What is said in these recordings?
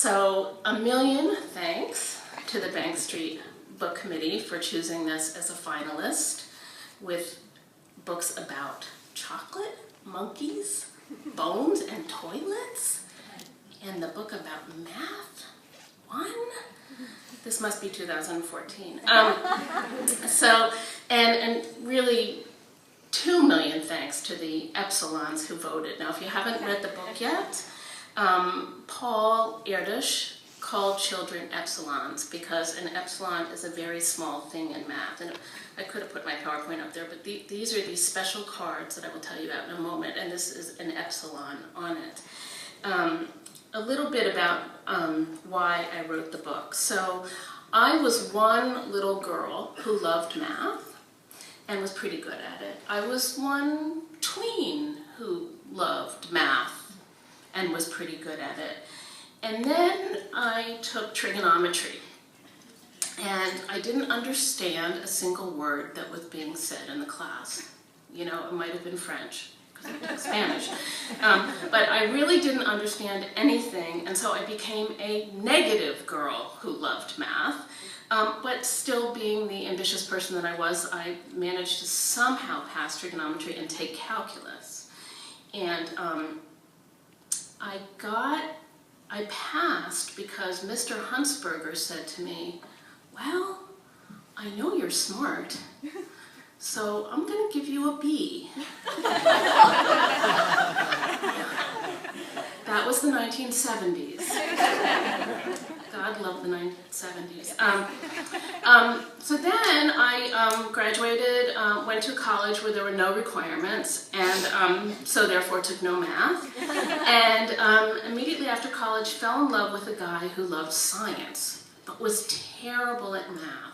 So a million thanks to the Bank Street Book Committee for choosing this as a finalist, with books about chocolate, monkeys, bones, and toilets, and the book about math won. This must be 2014. And really 2 million thanks to the Epsilons who voted. Now, if you haven't read the book yet, Paul Erdős called children epsilons because an epsilon is a very small thing in math. And I could have put my PowerPoint up there, but these are these special cards that I will tell you about in a moment, and this is an epsilon on it. A little bit about why I wrote the book. So I was one little girl who loved math and was pretty good at it. I was one tween who loved math and was pretty good at it. And then I took trigonometry, and I didn't understand a single word that was being said in the class. You know, it might have been French, because I took Spanish. But I really didn't understand anything, and so I became a negative girl who loved math. But still, being the ambitious person that I was, I managed to somehow pass trigonometry and take calculus. And I passed because Mr. Huntsberger said to me, well, I know you're smart, so I'm going to give you a B. That was the 1970s. God love the 1970s. So then I graduated, went to college where there were no requirements, and so therefore took no math. And immediately after college, fell in love with a guy who loved science, but was terrible at math.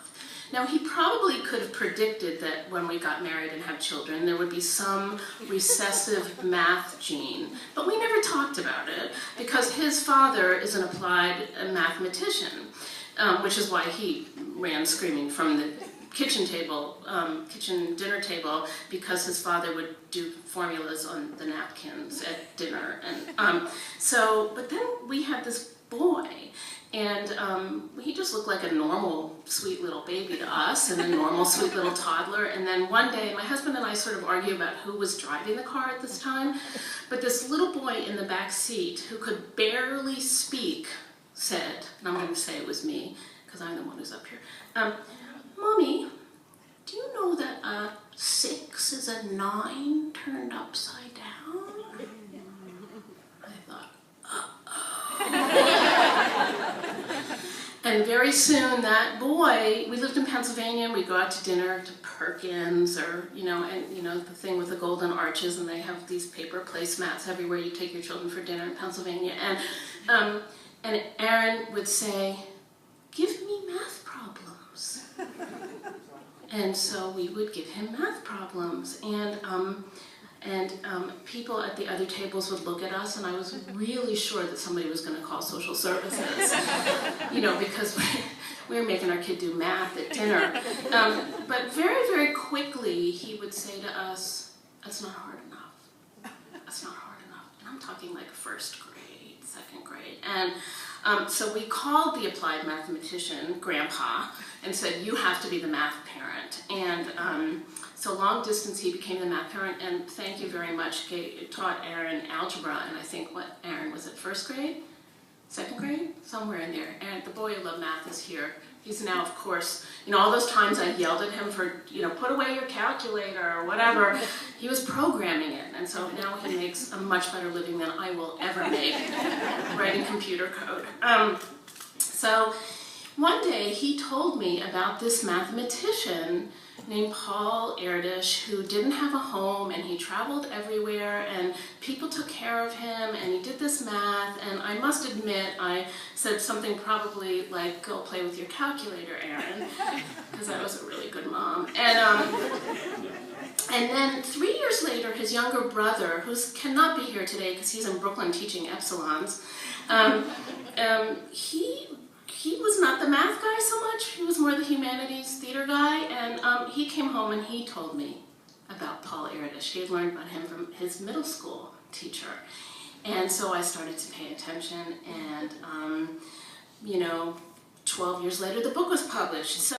Now, he probably could have predicted that when we got married and had children, there would be some recessive math gene, but we never talked about it because his father is an applied mathematician, which is why he ran screaming from the kitchen dinner table, because his father would do formulas on the napkins at dinner. And but then we had this boy, and he just looked like a normal, sweet little baby to us, and a normal, sweet little toddler. And then one day, my husband and I sort of argued about who was driving the car at this time. But this little boy in the back seat, who could barely speak, said, and I'm going to say it was me, because I'm the one who's up here, Mommy, do you know that a 6 is a 9 turned upside down? I thought, And very soon that boy, we lived in Pennsylvania, and we'd go out to dinner to Perkins, or, the thing with the golden arches, and they have these paper placemats everywhere you take your children for dinner in Pennsylvania. And Aaron would say, give me math problems. And so we would give him math problems. And people at the other tables would look at us, and I was really sure that somebody was going to call social services, because we were making our kid do math at dinner. But very, very quickly, he would say to us, that's not hard enough. That's not hard enough. And I'm talking like first grade, second grade. And so we called the applied mathematician, Grandpa, and said, you have to be the math parent. And so long distance, he became the math parent, and thank you very much, taught Aaron algebra, and I think, Aaron, was it first grade? Second grade? Somewhere in there. And the boy who loved math is here. He's now, of course, all those times I yelled at him for, put away your calculator or whatever, he was programming it, and so now he makes a much better living than I will ever make writing computer code. So one day he told me about this mathematician named Paul Erdős, who didn't have a home, and he traveled everywhere, and people took care of him, and he did this math, and I must admit I said something probably like, go play with your calculator, Aaron, because I was a really good mom. And then 3 years later, his younger brother, who cannot be here today because he's in Brooklyn teaching epsilons, he was not the math guy so much, he was more the humanities theater guy, and he came home and he told me about Paul Erdős. He had learned about him from his middle school teacher. And so I started to pay attention, and you know, 12 years later the book was published. So